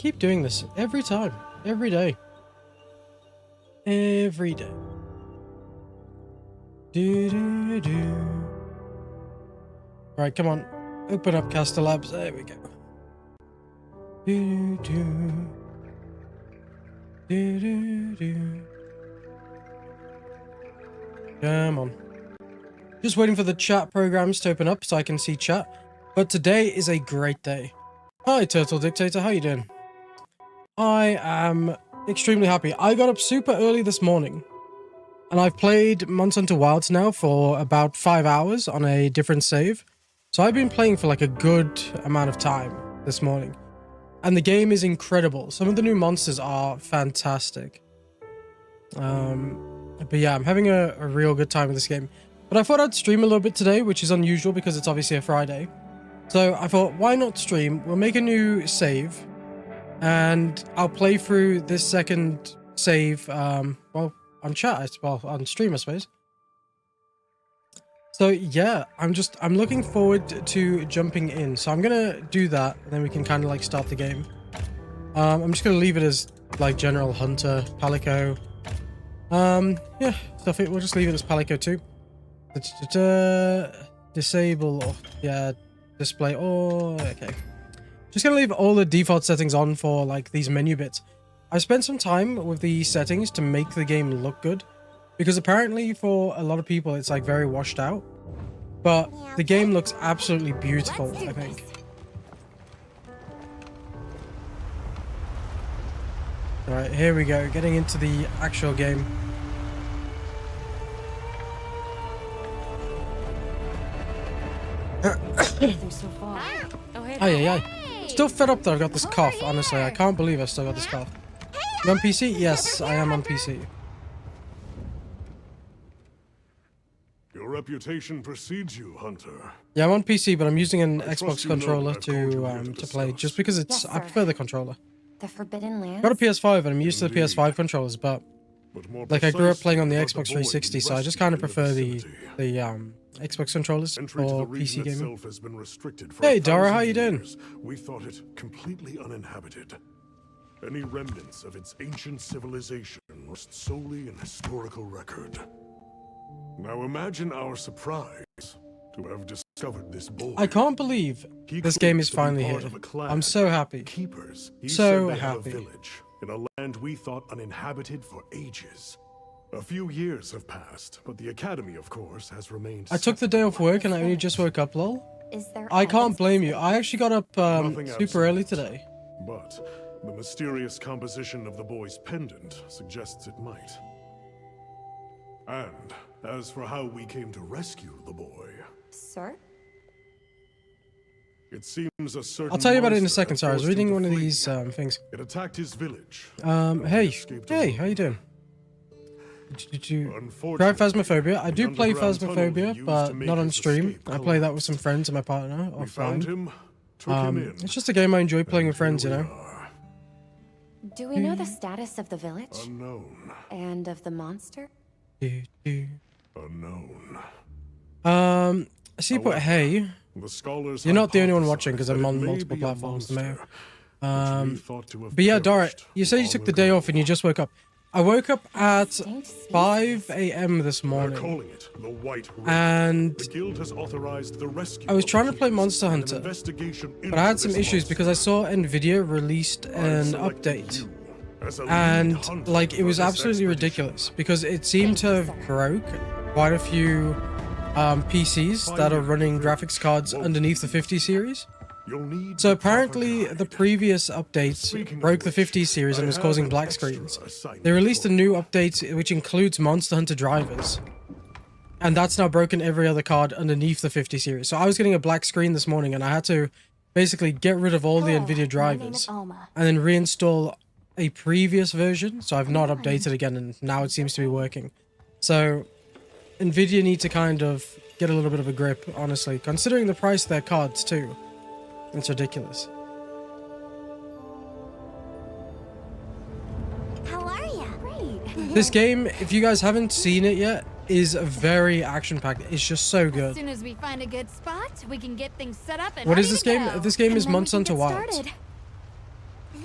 keep doing this every time, every day. Every day. Right, come on. Open up Caster Labs. There we go. Come on. Just waiting for the chat programs to open up so I can see chat. But today is a great day. Hi, Turtle Dictator. How you doing? I am extremely happy. I got up super early this morning. And I've played MHWilds now for about 5 hours on a different save. So I've been playing for like a good amount of time this morning. And the game is incredible. Some of the new monsters are fantastic. But yeah, I'm having a real good time with this game. But I thought I'd stream a little bit today, which is unusual because it's obviously a Friday. So I thought, why not stream? We'll make a new save. And I'll play through this second save, well, on chat, well, on stream, I suppose. So yeah, I'm looking forward to jumping in. So I'm gonna do that, and then we can kind of like start the game. I'm just gonna leave it as like General Hunter, Palico. Yeah, stuff it. We'll just leave it as Palico 2. Disable, or, yeah, display. Oh, okay. Just gonna leave all the default settings on for like these menu bits. I spent some time with the settings to make the game look good, because apparently for a lot of people it's like very washed out, but the game looks absolutely beautiful, I think. Alright, here we go, getting into the actual game. Aye. Still fed up that I've got this cough, honestly. I can't believe I've still got this cough. You on PC? Yes, I am on PC. Your reputation precedes you, Hunter. Yeah, I'm on PC, but I'm using an Xbox controller to play, just because it's I prefer the controller. The Forbidden Lands? Got a PS5 and I'm used to the PS5 controllers, but like I grew up playing on the Xbox 360, so I just kind of prefer the Xbox controllers for PC gaming. Hey Dara, how you doing? We thought it completely uninhabited. Any remnants of its ancient civilization rest solely in historical record. Now imagine our surprise to have discovered this boy. I can't believe this game is finally here. I'm so happy. Keepers. So happy. A village in a land we thought uninhabited for ages. A few years have passed, but the academy, of course, has remained. I took the day off work and I only just woke up, lol. I can't blame you. I actually got up super early today. But the mysterious composition of the boy's pendant suggests it might. And as for how we came to rescue the boy... Sir? It seems a certain I'll tell you about it in a second. Sorry, I was reading one of these things. It attacked his village. Hey, how you doing? Did you try Phasmophobia? I do play Phasmophobia, but not on stream. I play that with some friends and my partner offline. It's just a game I enjoy playing with friends, you know. Do we know the status of the village? Unknown. And of the monster? Unknown. I see you put hey. You're not the only one watching because I'm on multiple platforms. But yeah, Dara, you said you took the day off and you just woke up. I woke up at 5 a.m. this morning, and I was trying to play Monster Hunter, but I had some issues because I saw Nvidia released an update, and like it was absolutely ridiculous because it seemed to have broke quite a few PCs that are running graphics cards underneath the 50 series. So apparently the previous update broke the 50 series and was causing black screens. They released a new update which includes Monster Hunter drivers, and that's now broken every other card underneath the 50 series. So I was getting a black screen this morning and I had to basically get rid of all the Nvidia drivers and then reinstall a previous version. So I've not updated again and now it seems to be working. So Nvidia need to kind of get a little bit of a grip, honestly, considering the price of their cards too. It's ridiculous. How are you? Great. This game, if you guys haven't seen it yet, is very action-packed. It's just so good. As soon as we find a good spot, we can get things set up and What is ready this to game? go. This game is MHWilds.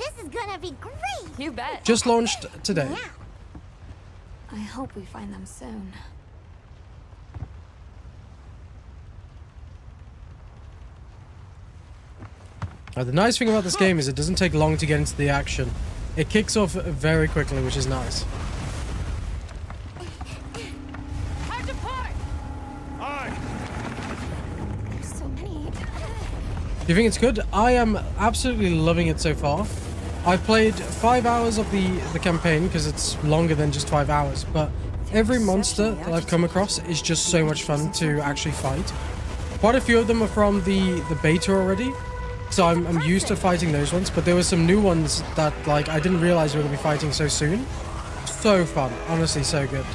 This is gonna be great! You bet. Just launched today. Yeah. I hope we find them soon. The nice thing about this game is it doesn't take long to get into the action. It kicks off very quickly, which is nice. Hard to part. Aye. There's so many. You think it's good? I am absolutely loving it so far. I've played 5 hours of the campaign because it's longer than just 5 hours, but every monster that I've come across is just so much fun to actually fight. Quite a few of them are from the beta already, so I'm used to fighting those ones, but there were some new ones that like I didn't realize we were going to be fighting so soon. So fun, honestly, so good.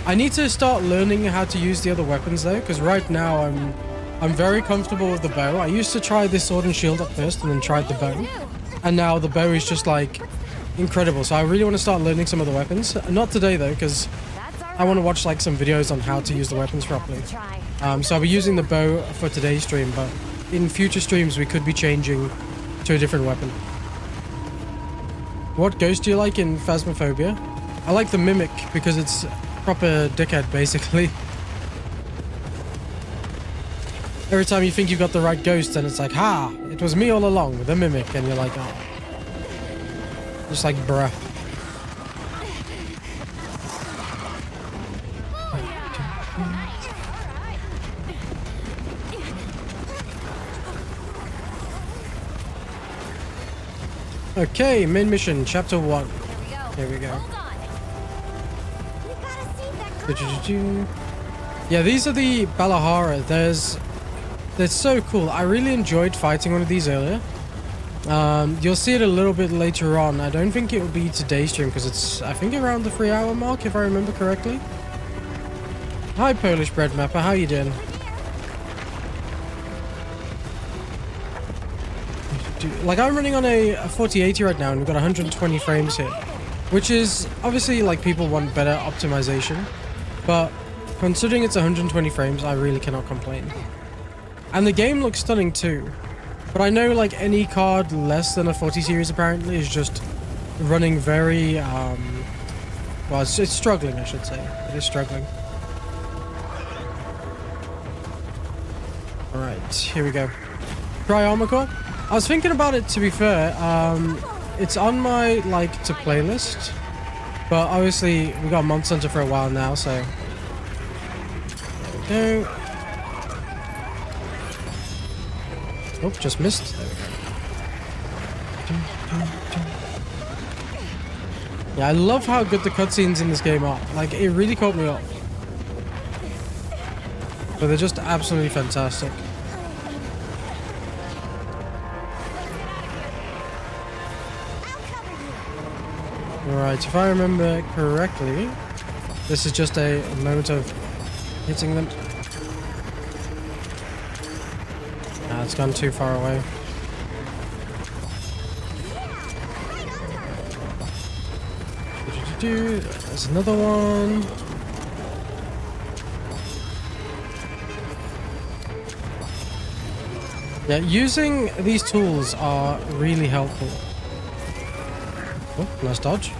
I need to start learning how to use the other weapons though, because right now I'm very comfortable with the bow. I used to try this sword and shield at first and then tried the bow. And now the bow is just like incredible. So I really want to start learning some of the weapons. Not today though, because I want to watch like some videos on how to use the weapons properly. So I'll be using the bow for today's stream, but in future streams we could be changing to a different weapon. What ghost do you like in Phasmophobia? I like the Mimic because it's proper dickhead basically. Every time you think you've got the right ghost, and it's like, ha, it was me all along, the Mimic, and you're like, oh. Just like, bruh. Okay, main mission, chapter 1. Here we go. Yeah, these are the Balahara. They're so cool. I really enjoyed fighting one of these earlier. You'll see it a little bit later on. I don't think it will be today's stream because it's, I think, around the 3-hour mark, if I remember correctly. Hi, Polish Bread Mapper. How you doing? Like, I'm running on a 4080 right now, and we've got 120 frames here, which is obviously like people want better optimization, but considering it's 120 frames, I really cannot complain. And the game looks stunning too. But I know like any card less than a 40 series apparently is just running very, well, it's struggling, I should say. It is struggling. Alright, here we go. Try Armor Core. I was thinking about it, to be fair. It's on my like to playlist. But obviously we got Monster Hunter for a while now, so there we go. Oh, just missed. There we go. Yeah, I love how good the cutscenes in this game are. Like, it really caught me up. But they're just absolutely fantastic. Alright, if I remember correctly, this is just a moment of hitting them. It's gone too far away. There's another one. Yeah, using these tools are really helpful. Oh, nice dodge.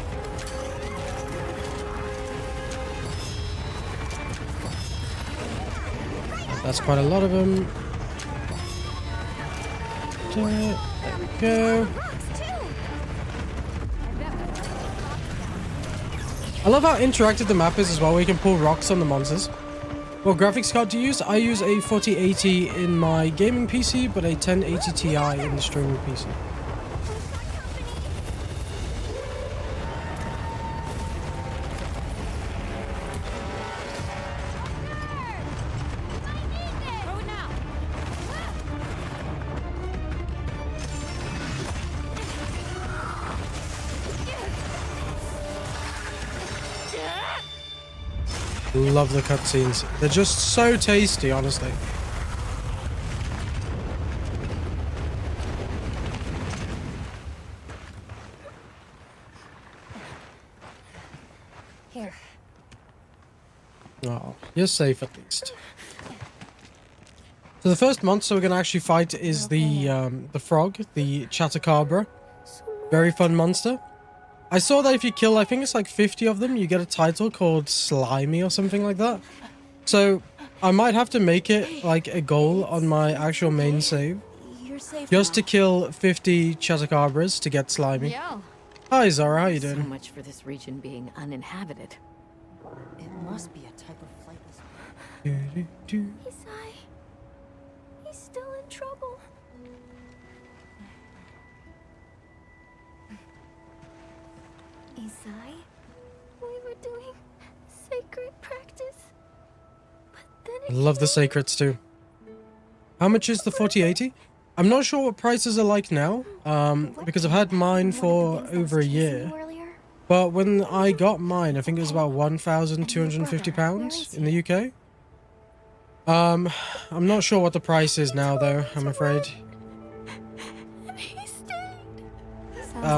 That's quite a lot of them. There we go. I love how interactive the map is as well, where you can pull rocks on the monsters. What graphics card do you use? I use a 4080 in my gaming PC, but a 1080 Ti in the streaming PC. Love the cutscenes. They're just so tasty, honestly. Here. Oh, you're safe at least. So the first monster we're gonna actually fight is the frog, the Chatacabra. Very fun monster. I saw that if you kill, I think it's like 50 of them, you get a title called Slimy or something like that. So I might have to make it like a goal on my actual main save. You're safe Just now. to kill 50 Chatacabras to get Slimy. Yeah. Hi Zara, how you So doing? much for this region being uninhabited. It must be a type of flightless. Isai. He's still in trouble. Isai, we were doing sacred practice. But then I love the sacreds too. How much is the 4080? I'm not sure what prices are like now, because I've had mine for over a year. But when I got mine, I think it was about £1,250 in the UK. I'm not sure what the price is now though, I'm afraid.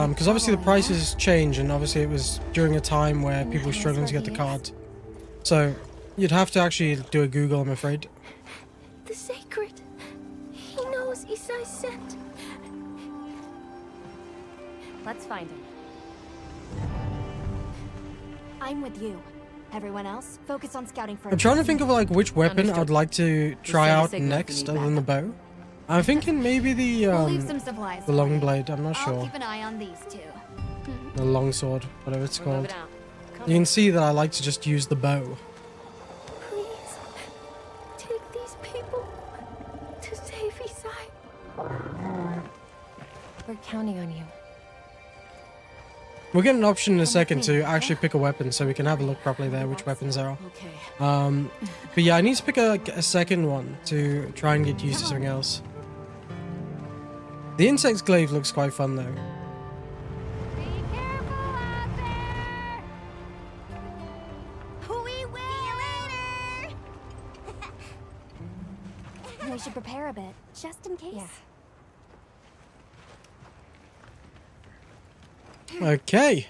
Because obviously the prices change, and obviously it was during a time where people were struggling to get the card. So you'd have to actually do a Google, I'm afraid. The sacred. He knows Isai sent. Let's find him. I'm with you. Everyone else, focus on scouting for. I'm trying to think of like which weapon Understood. I'd like to try send a out signal if you next need other than the backup. bow. I'm thinking maybe We'll leave the some supplies. long blade, I'm not I'll sure. keep an eye on these two. The long sword, whatever it's We're called. moving out. Come You can see that I like to just use the bow. Please, take these people to save Isai. We're counting on you. We'll get an option in a second to actually pick a weapon, so we can have a look properly there which weapons there are. Okay. But yeah, I need to pick a second one to try and get used to something else. The insect's glaive looks quite fun though. Be careful out there. We will. See you later. We should prepare a bit, just in case. Okay.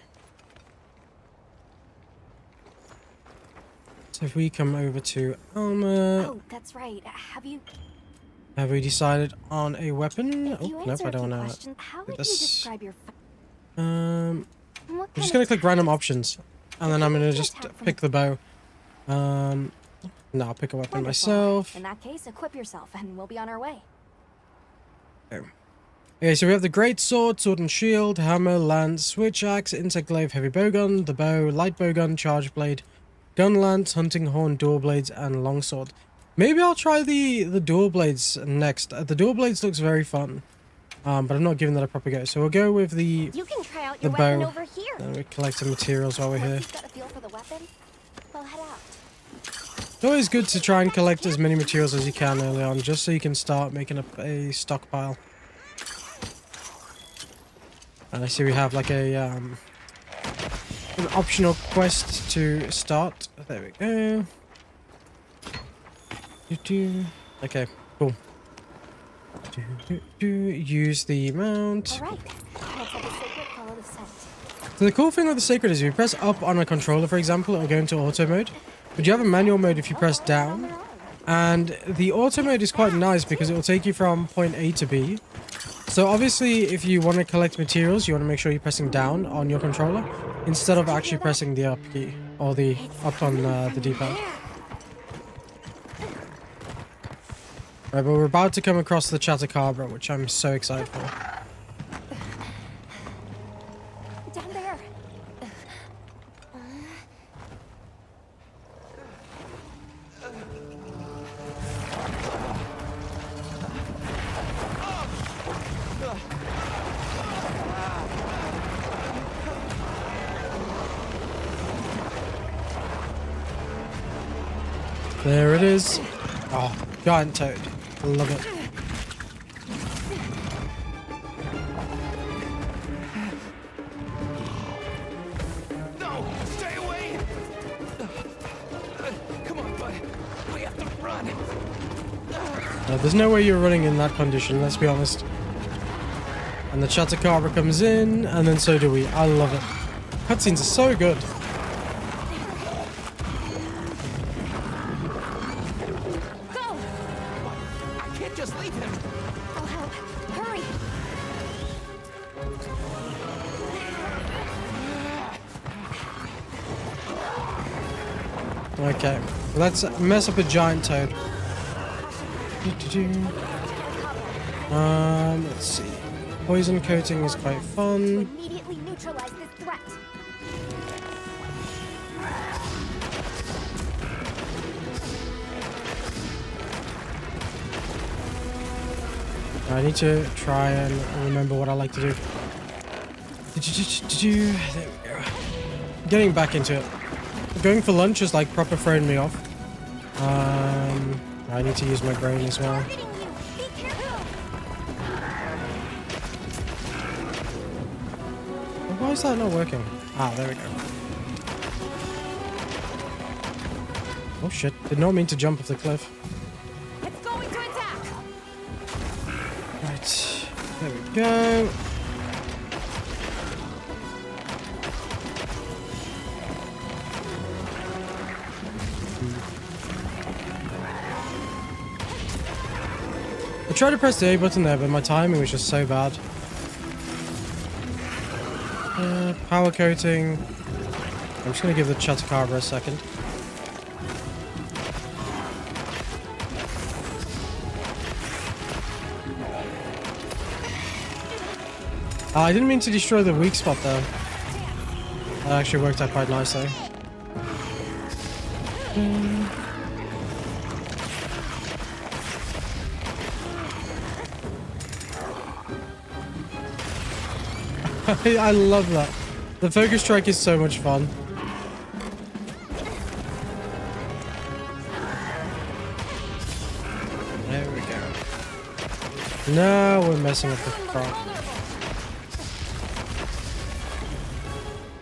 So if we come over to armor, Oh, that's right. have we decided on a weapon? If you Oh, nope, answer I a don't few want questions, how would you this. describe your? to. What I'm kind just of gonna click random tactics- options, and then I'm gonna just pick the bow. No, I'll pick a weapon Wonderful. myself. In that case, equip yourself, and we'll be on our way. Okay, so we have the great sword, sword and shield, hammer, lance, switch axe, insect glaive, heavy bowgun, the bow, light bowgun, charge blade, gun lance, hunting horn, dual blades, and longsword. Maybe I'll try the dual blades next. The dual blades looks very fun, but I'm not giving that a proper go. So we'll go with the You can try out The your weapon bow. over here. and we collect some materials while we're Once here. you've got a feel for the weapon, we'll head out. It's always good to try and collect as many materials as you can early on, just so you can start making up a stockpile. And I see we have like an optional quest to start. There we go. Okay, cool. Use the mount. All right. Let's have a sacred follow the scent. So the cool thing with the sacred is if you press up on a controller, for example, it'll go into auto mode. But you have a manual mode if you press down. And the auto mode is quite nice because it will take you from point A to B. So obviously, if you want to collect materials, you want to make sure you're pressing down on your controller instead of actually pressing the up key or the up on the D-pad. Right, but we're about to come across the Chatacabra, which I'm so excited for. Down there. There it is. Oh, giant toad. I love it. No! Stay away! Come on, bud. We have to run. There's no way you're running in that condition, let's be honest. And the Chatacabra comes in, and then so do we. I love it. Cutscenes are so good. Go! I can't just leave him. I'll help. Hurry! Okay, let's mess up a giant toad. Let's see. Poison coating is quite fun. Immediately neutralize this threat. I need to try and remember what I like to do. There we go. Getting back into it. Going for lunch is like proper throwing me off. I need to use my brain as well. Targeting you. Be careful. Why is that not working? Ah, there we go. Oh shit, did not mean to jump off the cliff. It's going to attack. Right, there we go. I tried to press the A button there, but my timing was just so bad. Power coating. I'm just gonna give the Chupacabra a second. I didn't mean to destroy the weak spot though. That actually worked out quite nicely. I love that. The focus strike is so much fun. There we go. Now we're messing with the frog.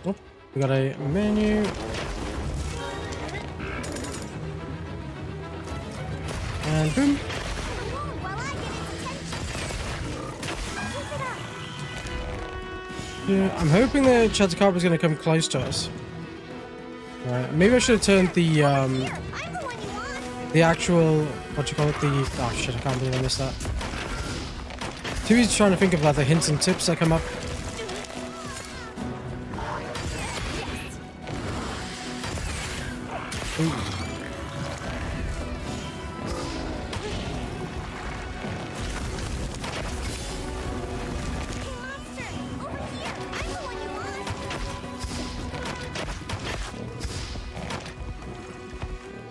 Oh, we got a menu. And boom. While I get its attention. Keep it up. Yeah, I'm hoping the Chupacabra is going to come close to us. Right, maybe I should have turned the Here, I'm the one you want. the actual, what you call it, the, oh shit, I can't believe I missed that. Too easy trying to think of like the hints and tips that come up. Ooh.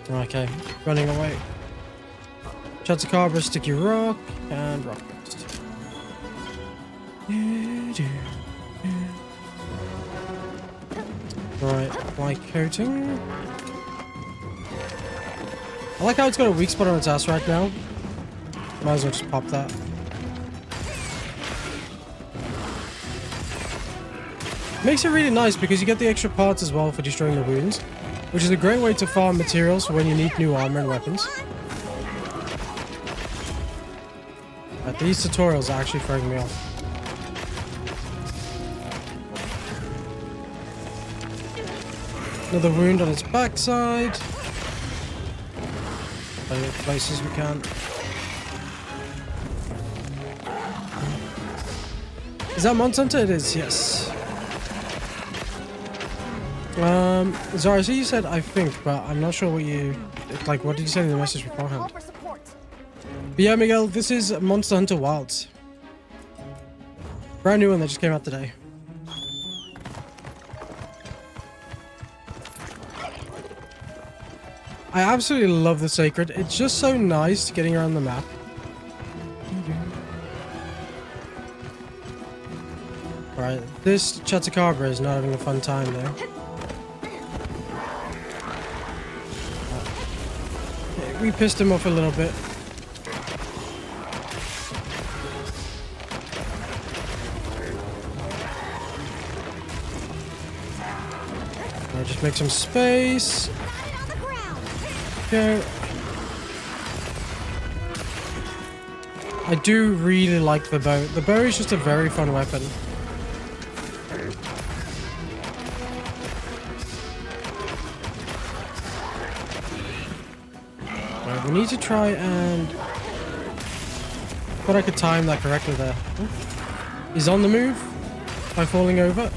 Okay, running away. Chupacabra, sticky rock, and rock burst. Right, white coating. I like how it's got a weak spot on its ass right now. Might as well just pop that. Makes it really nice because you get the extra parts as well for destroying the wounds, which is a great way to farm materials for when you need new armor and weapons. But these tutorials are actually throwing me off. Another wound on its backside. Play it places we can. Is that Monster Hunter? It is, yes. Zara, so you said I think, but I'm not sure what you like. What did you say in the message beforehand? Call for support. But yeah, Miguel, this is Monster Hunter Wilds. Brand new one that just came out today. I absolutely love the Sacred. It's just so nice getting around the map. Right, this Chupacabra is not having a fun time though. We pissed him off a little bit. I'll just make some space. Okay. I do really like the bow. The bow is just a very fun weapon. Right, we need to try and... Thought I could time that correctly there. He's on the move by falling over.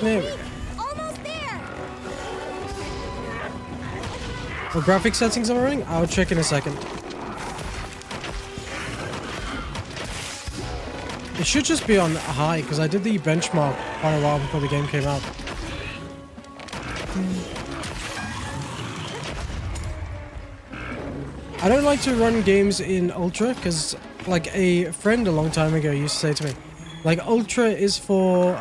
There we go. Almost there. What graphic settings am I running? I'll check in a second. It should just be on high, because I did the benchmark quite a while before the game came out. I don't like to run games in Ultra, because like a friend a long time ago used to say to me, like Ultra is for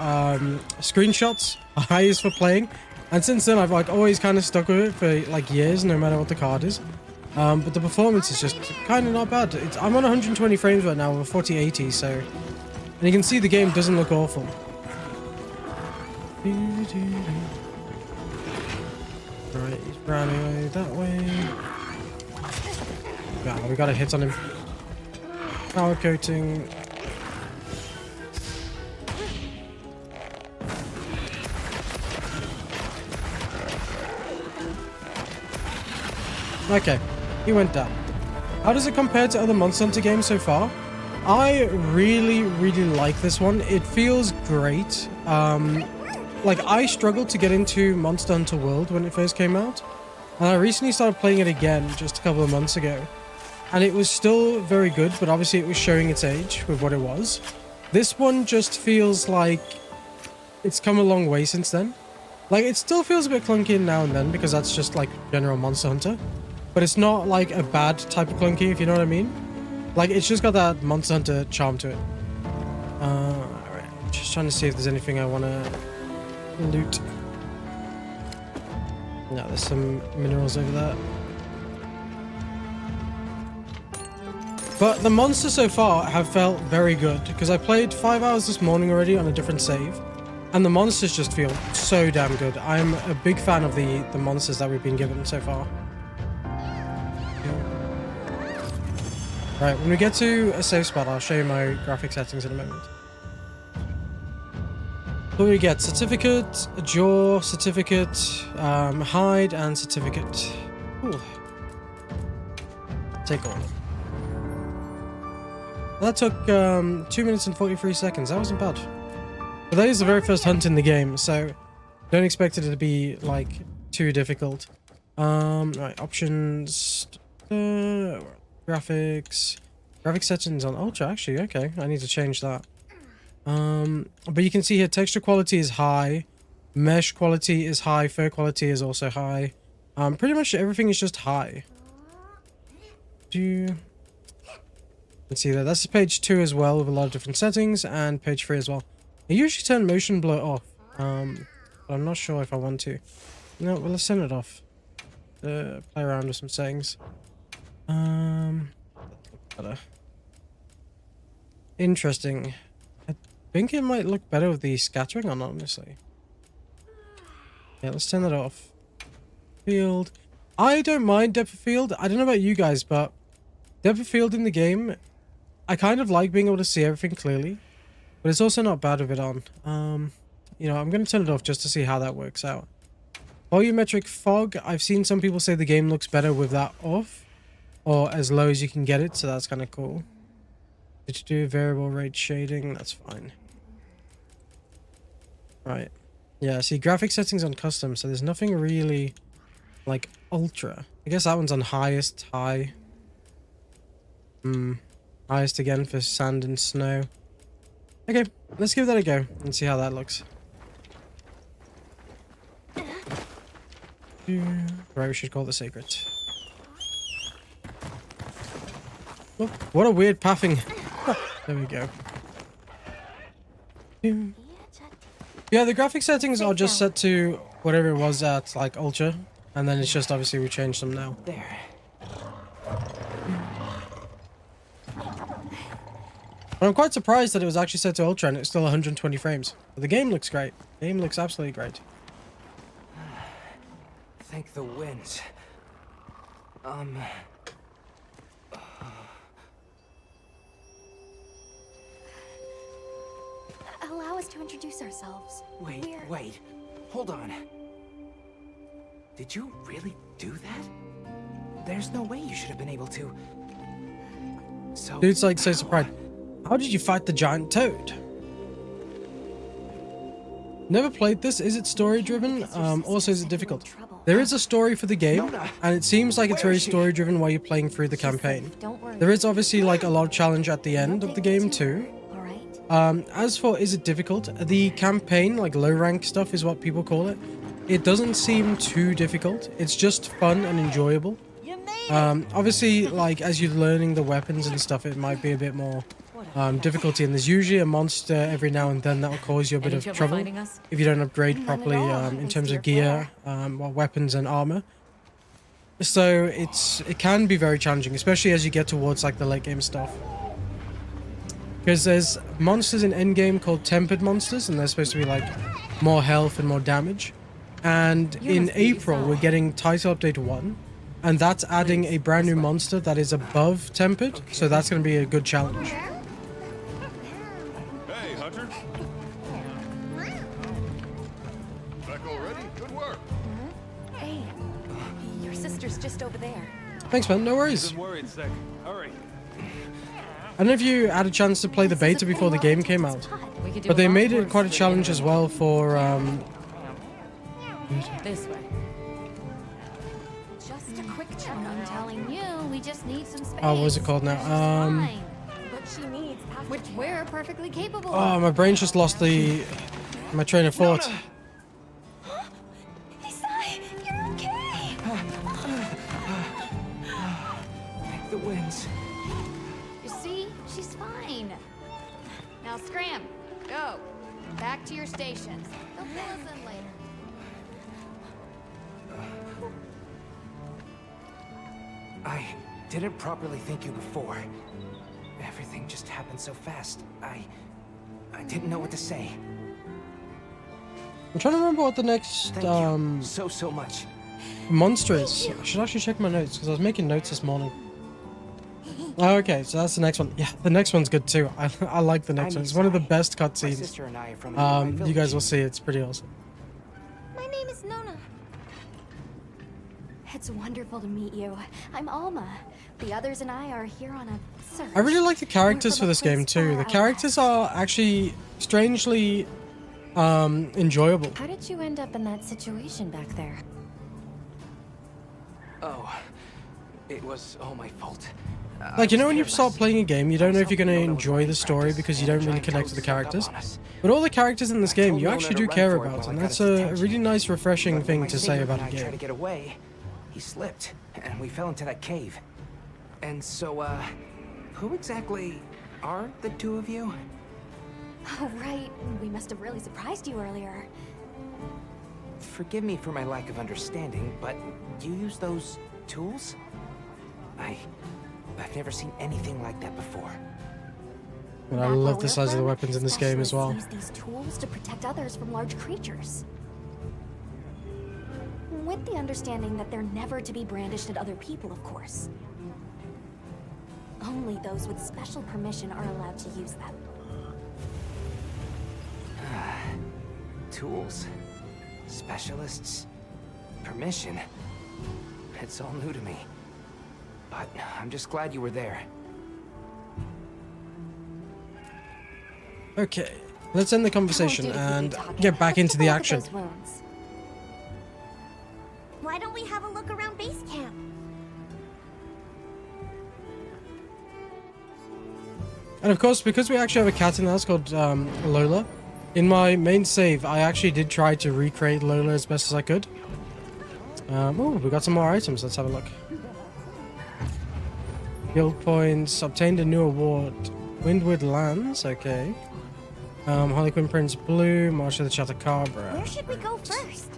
screenshots, high is for playing. And since then I've like always kind of stuck with it for like years, no matter what the card is. But the performance is just kind of not bad. I'm on 120 frames right now with a 4080, so... And you can see the game doesn't look awful. Right, he's running away that way. Yeah, we got a hit on him. Power coating. Okay, he went down. How does it compare to other Monster Hunter games so far? I really like this one. It feels great. Like, I struggled to get into Monster Hunter World when it first came out. And I recently started playing it again just a couple of months ago. And it was still very good, but obviously it was showing its age with what it was. This one just feels like it's come a long way since then. Like, it still feels a bit clunky now and then, because that's just like general Monster Hunter. But it's not like a bad type of clunky, if you know what I mean. Like, it's just got that Monster Hunter charm to it. Alright, just trying to see if there's anything I want to loot. No, there's some minerals over there. But the monsters so far have felt very good, because I played 5 hours this morning already on a different save. And the monsters just feel so damn good. I'm a big fan of the monsters that we've been given so far. Right, when we get to a safe spot, I'll show you my graphic settings in a moment. What do we get? Certificate, jaw, certificate, hide, and certificate. Ooh. Take all. That took 2 minutes and 43 seconds. That wasn't bad. But that is the very first hunt in the game, so don't expect it to be, like, too difficult. Right, options... graphics settings on Ultra, actually. Okay, I need to change that. But you can see here texture quality is high, mesh quality is high, fur quality is also high. Pretty much everything is just high. Let's see that. That's page 2 as well, with a lot of different settings, and page 3 as well. I usually turn motion blur off, but I'm not sure if I want to. No, well, let's turn it off. Play around with some settings. Better. Interesting. I think it might look better with the scattering on, honestly. Yeah, let's turn that off. Field. I don't mind depth of field. I don't know about you guys, but depth of field in the game, I kind of like being able to see everything clearly, but it's also not bad with it on. You know, I'm going to turn it off just to see how that works out. Volumetric fog. I've seen some people say the game looks better with that off, or as low as you can get it, so that's kind of cool. Did you do variable rate shading? That's fine. Right. Yeah, see, graphic settings on custom, so there's nothing really like ultra. I guess that one's on highest, high. Highest again for sand and snow. Okay, let's give that a go and see how that looks. Right, we should call the secret. Oh, what a weird pathing. There we go. Yeah, the graphic settings are just set to whatever it was at, like, Ultra. And then it's just, obviously, we changed them now. There. But I'm quite surprised that it was actually set to Ultra and it's still 120 frames. But the game looks great. The game looks absolutely great. Thank the winds. Allow us to introduce ourselves. Wait. Hold on. Did you really do that? There's no way you should have been able to. So... Dude's like so surprised. How did you fight the giant toad? Never played this. Is it story driven? Also, is it difficult? There is a story for the game, and it seems like it's very story driven while you're playing through the campaign. There is obviously like a lot of challenge at the end of the game too. As for is it difficult, the campaign, like low rank stuff is what people call it, it doesn't seem too difficult. It's just fun and enjoyable. Obviously, like as you're learning the weapons and stuff, it might be a bit more difficulty, and there's usually a monster every now and then that will cause you a bit of trouble if you don't upgrade properly in terms of gear, well, weapons and armor. So it can be very challenging, especially as you get towards like the late game stuff. Because there's monsters in endgame called tempered monsters, and they're supposed to be like more health and more damage. And in April, we're getting title update 1, and that's adding a brand new monster that is above tempered, so that's going to be a good challenge. Hey, Hunter. Back already? Good work. Hey, your sister's just over there. Thanks, man. No worries. I'm worried, Sec. Hurry. I don't know if you had a chance to play the beta before the game came out, but they made it quite a challenge as well for This way. Just a quick check. I'm telling you, we just need some space. oh, what was it called now? But she needs which we're perfectly capable Oh, my brain's just lost my train of thought. Isai, you're okay. The winds. You see, she's fine. Now scram, go. Back to your stations. They'll pull us in later. I didn't properly thank you before. Everything just happened so fast. I didn't know what to say. I'm trying to remember what the next Thank you so much. monster is. I should actually check my notes because I was making notes this morning. Oh, okay, so that's the next one. Yeah, the next one's good too. I like the next one. It's one of the best My cutscenes. sister and I are from a nearby You guys village. will see. It's pretty awesome. My name is Nona. It's wonderful to meet you. I'm Alma. The others and I are here on a search. I really like the characters We're for from a this game place too. far The out characters west. are actually strangely enjoyable. How did you end up in that situation back there? Oh, it was all my fault. Like, you know when you start playing a game, you don't know if you're going to enjoy the story because you don't really connect with the characters. But all the characters in this game you actually do care about, and that's a really nice, refreshing thing to say about a Tried to game. get away. He slipped, and we fell into that cave. And so, who exactly are the two of you? Oh, right. We must have really surprised you earlier. Forgive me for my lack of understanding, but you use those tools? I've never seen anything like that before. And I Back love where the we're size of the from, weapons in this game as well. specialists use these tools to protect others from large creatures. With the understanding that they're never to be brandished at other people, of course. Only those with special permission are allowed to use them. Tools. Specialists. Permission. It's all new to me. But I'm just glad you were there. Okay, let's end the conversation Won't do to and keep you talking. get back Let's into take the a look at action. those wounds. Why don't we have a look around base camp? And of course, because we actually have a cat in the house called Lola, in my main save, I actually did try to recreate Lola as best as I could. Oh, we got some more items. Let's have a look. Guild points. Obtained a new award. Windward Lands. Okay. Harlequin Prince Blue. March of the Chatacabra. Where should we go first?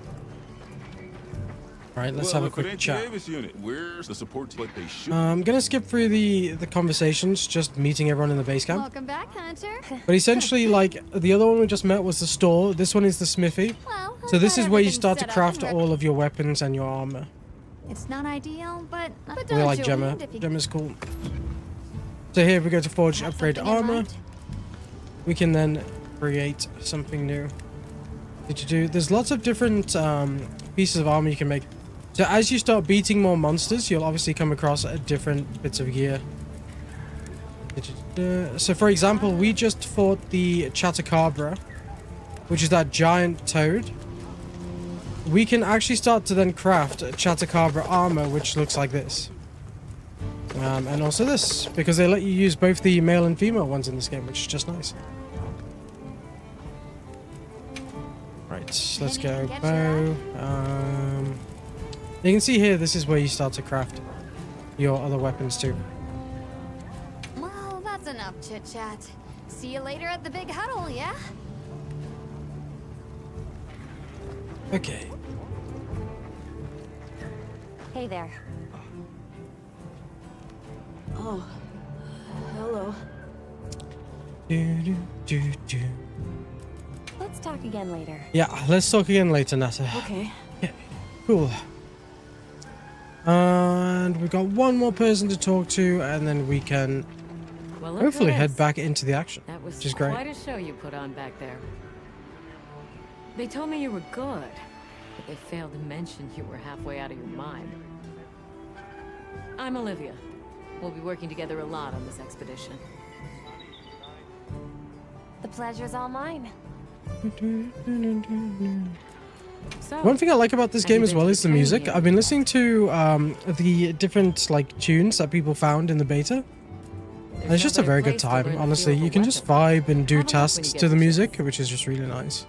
Right, let's have a quick chat. Davis unit, where's the support like they should? I'm gonna skip through the conversations, just meeting everyone in the base camp. Welcome back, Hunter. But essentially, like, the other one we just met was the store. This one is the smithy. Well, So this is where you start to set up craft and all of your weapons and your armor. It's not ideal, but We don't like you Gemma. mind if you Gemma's cool. So here we go to forge have upgrade something in armor. mind? We can then create something new. There's lots of different pieces of armor you can make. So as you start beating more monsters, you'll obviously come across different bits of gear. So for example, we just fought the Chatacabra. which is that giant toad, we can actually start to then craft Chatacabra armor, which looks like this. And also this, because they let you use both the male and female ones in this game, which is just nice. Right, let's go bow. You can see here, this is where you start to craft your other weapons too. Well, that's enough chit-chat. See you later at the big huddle, yeah? Okay. Hey there. Oh, hello. Let's talk again later. Yeah, let's talk again later, Nata. Okay. Yeah, cool. And we've got one more person to talk to, and then we can Well, hopefully head back into the action, That was which is great. quite a show you put on back there. They told me you were good, but they failed to mention you were halfway out of your mind. I'm Olivia. We'll be working together a lot on this expedition. The pleasure's all mine. So, One thing I like about this have game you as been well to is the the music. training I've been listening to the different like tunes that people found in the beta. And it's just a very good time, honestly. You can just vibe and do Have a look when tasks you get to the the music, chance. which is just really nice.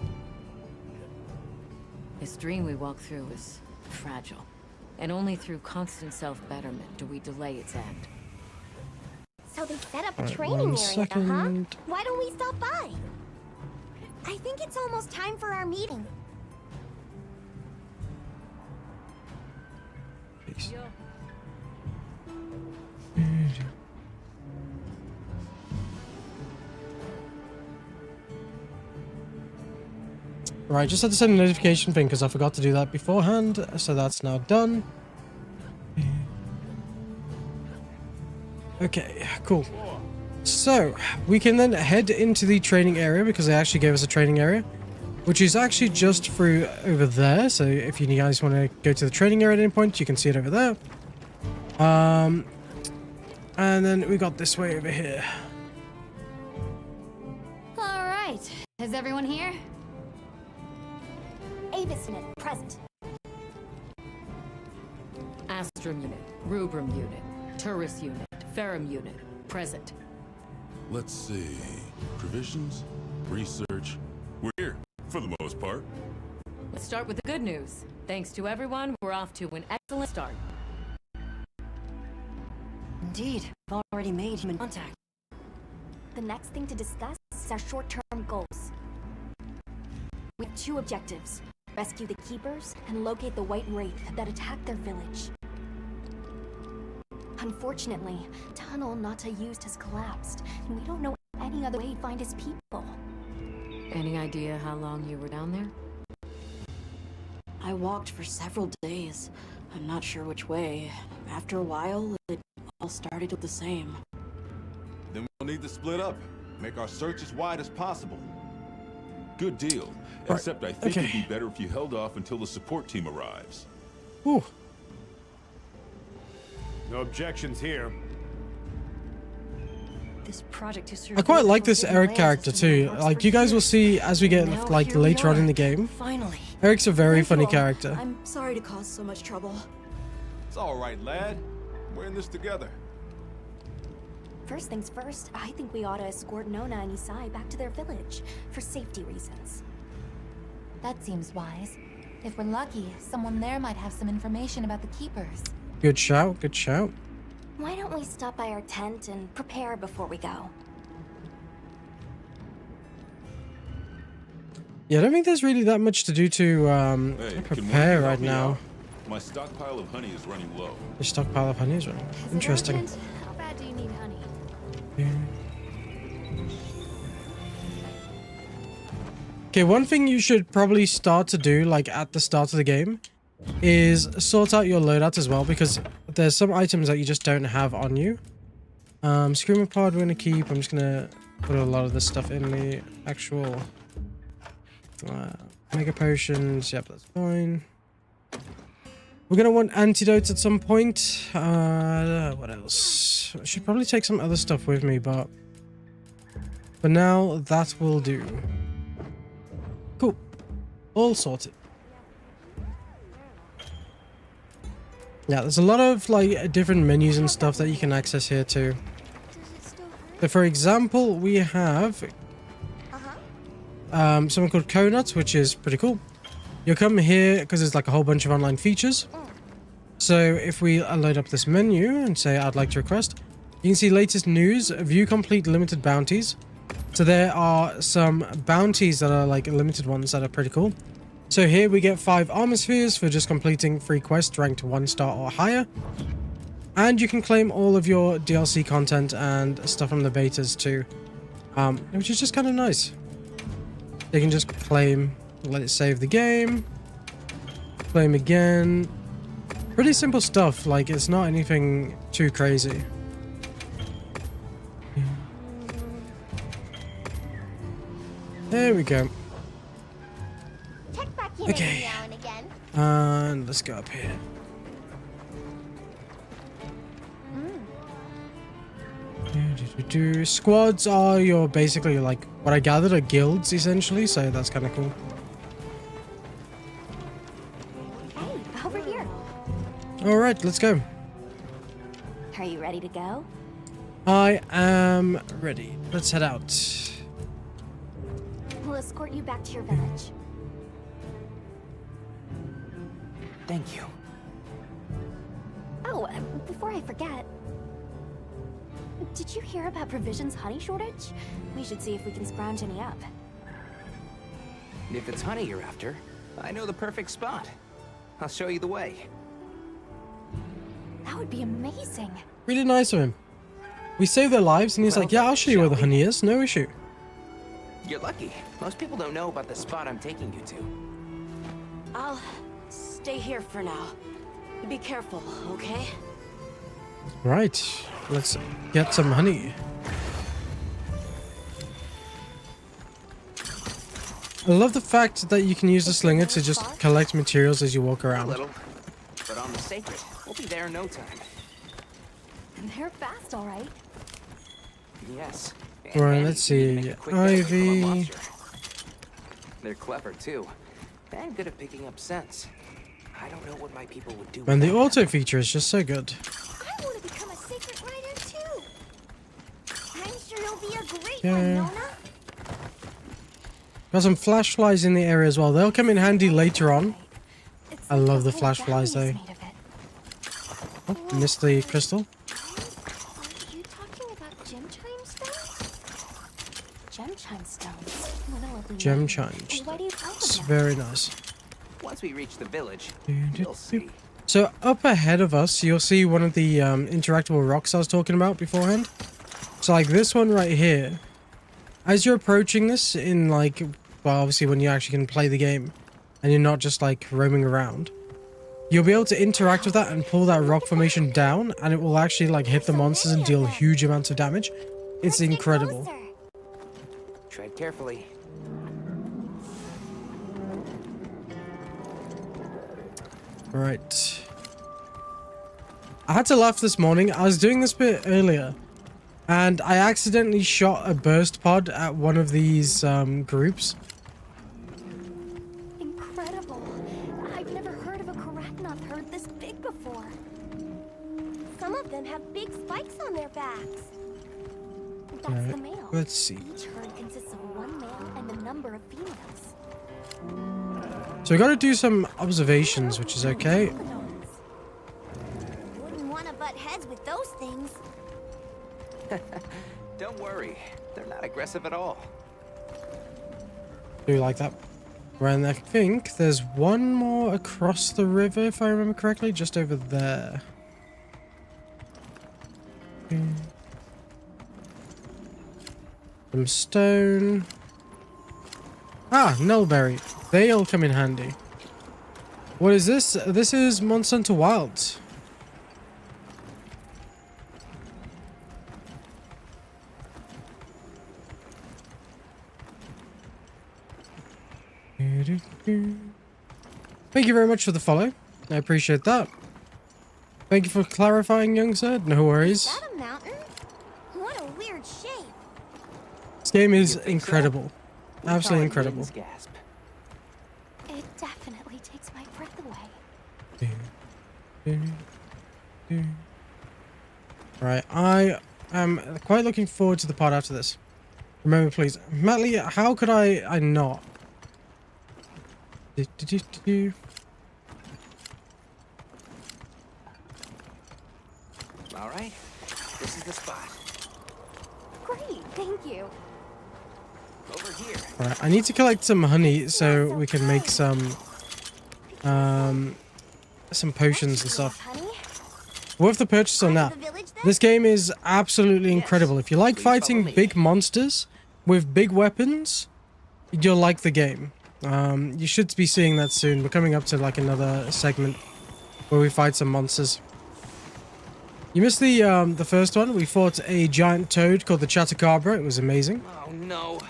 This dream we walk through is fragile, and only through constant self-betterment do we delay its end. So they set up a Alright, training one area, second. huh? Why don't we stop by? I think it's almost time for our meeting. Peace. Right, just had to send a notification thing because I forgot to do that beforehand, so that's now done. Okay, cool. So, we can then head into the training area because they actually gave us a training area, which is actually just through over there. So if you guys want to go to the training area at any point, you can see it over there. And then we got this way over here. All right. Is everyone here? Avis unit, present. Astrum unit, Rubrum unit, Turris unit, Ferrum unit, present. Let's see. Provisions, research. We're here, for the most part. Let's start with the good news. Thanks to everyone, we're off to an excellent start. Indeed, I've already made human contact. The next thing to discuss is our short-term goals. We have two objectives. Rescue the Keepers and locate the White Wraith that attacked their village. Unfortunately, tunnel Nata used has collapsed, and we don't know any other way to find his people. Any idea how long you were down there? I walked for several days. I'm not sure which way. After a while, it all started to look the same. Then we'll need to split up. Make our search as wide as possible. Good deal. Right, Except I think okay. it'd be better if you held off until the support team arrives. Ooh. No objections here. This project is I quite like this Eric character too. Like, you guys will see as we get like later on in the game. Finally. Eric's a very Thank you funny all. character. I'm sorry to cause so much trouble. It's all right, lad. We're in this together. First things first, I think we ought to escort Nona and Isai back to their village, for safety reasons. That seems wise. If we're lucky, someone there might have some information about the Keepers. Good shout, good shout. Why don't we stop by our tent and prepare before we go? Yeah, I don't think there's really that much to do to Hey, can one of prepare you help right me now. out? My stockpile of honey is running low. The stockpile of honey is right. Is it Interesting. urgent? How bad do you need honey? Okay, one thing you should probably start to do, like at the start of the game, is sort out your loadout as well, because there's some items that you just don't have on you. Screamer pod we're gonna keep. I'm just gonna put a lot of this stuff in the actual mega potions. Yep, that's fine. We're gonna want antidotes at some point. What else? I should probably take some other stuff with me, but for now, that will do. All sorted. Yeah, there's a lot of like different menus and stuff that you can access here too. So for example, we have something called Conuts, which is pretty cool. You'll come here because there's like a whole bunch of online features. So if we load up this menu and say I'd like to request, you can see latest news, view complete limited bounties. So there are some bounties that are like limited ones that are pretty cool. So here we get 5 armor spheres for just completing 3 quests ranked 1 star or higher. And you can claim all of your DLC content and stuff from the betas too. Which is just kind of nice. You can just claim, let it save the game, claim again. Pretty simple stuff, like it's not anything too crazy. There we go. Okay, and let's go up here. Squads are your basically like what I gathered are guilds essentially, so that's kind of cool. Hey, over here. All right, let's go. Are you ready to go? I am ready. Let's head out. We'll escort you back to your village. Thank you. Oh, before I forget, did you hear about Provision's honey shortage? We should see if we can scrounge any up. If it's honey you're after, I know the perfect spot. I'll show you the way. That would be amazing. Really nice of him. We saved their lives and he's like, yeah, I'll show you where the honey is, no issue. You're lucky. Most people don't know about the spot I'm taking you to. I'll stay here for now. Be careful, okay? Right, let's get some honey. I love the fact that you can use the slinger to just collect materials as you walk A around. little, but on the sacred, we'll be there in no time. They're fast, all right. Yes. Right, And let's you can see. make a quick getaway from a Ivy. monster. They're clever too, and good at picking up scents. I don't know what my people would do. And the without them. auto feature is just so good. I want to become a secret rider too. I'm sure you'll be a great Yeah. one, Nona. Got some flash flies in the area as well. They'll come in handy later on. It's I like love the whole flash valley flies is though. made of it. Oh, missed the crystal. Are you talking about gem chime stones? Gem chime stones. What a lovely Gem name. chimes. And why do you call It's them very nice. Once we reach the village, you'll see. So up ahead of us, you'll see one of the interactable rocks I was talking about beforehand. So like this one right here. As you're approaching this in like, well, obviously when you actually can play the game and you're not just like roaming around, you'll be able to interact with that and pull that rock formation down and it will actually like hit the monsters and deal huge amounts of damage. It's Let's get incredible. closer. Tread carefully. Right. I had to laugh this morning. I was doing this bit earlier and I accidentally shot a burst pod at one of these groups. Incredible. I've never heard of a Karachnoth herd this big before. Some of them have big spikes on their backs. That's Alright, the male. let's see. Each herd consists of one male and a number of females. So we got to do some observations, which is okay. Wouldn't want to butt heads with those things. Don't worry, they're not aggressive at all. Do you like that? And I think there's one more across the river, if I remember correctly, just over there. Some stone. Ah, Nullberry. They'll come in handy. What is this? This is MHWilds. Thank you very much for the follow. I appreciate that. Thank you for clarifying, young sir. No worries. Is that a mountain? What a weird shape. This game is You think so? incredible. We call Absolutely it incredible. Wind's Gasp. Right, I am quite looking forward to the part after this. Remember, please, Matley, how could I not? All right, this is the spot. Great, thank you. Over here. Right, I need to collect some honey so we can make some potions and stuff. Honey, Worth the purchase on that. the village then? This game is absolutely incredible. If you like Please follow fighting me. big monsters with big weapons, you'll like the game. You should be seeing that soon. We're coming up to like another segment where we fight some monsters. You missed the first one. We fought a giant toad called the Chatacabra. It was amazing. Oh no.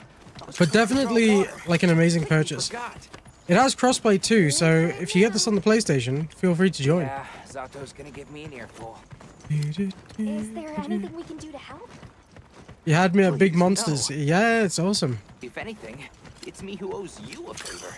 But definitely like an amazing purchase. Forgot. It has crossplay too, so if you get this on the PlayStation, feel free to join. Yeah, Zato's gonna give me an earful. Is there anything we can do to help? You had me at big Please, monsters. no. Yeah, it's awesome. If anything, it's me who owes you a favor.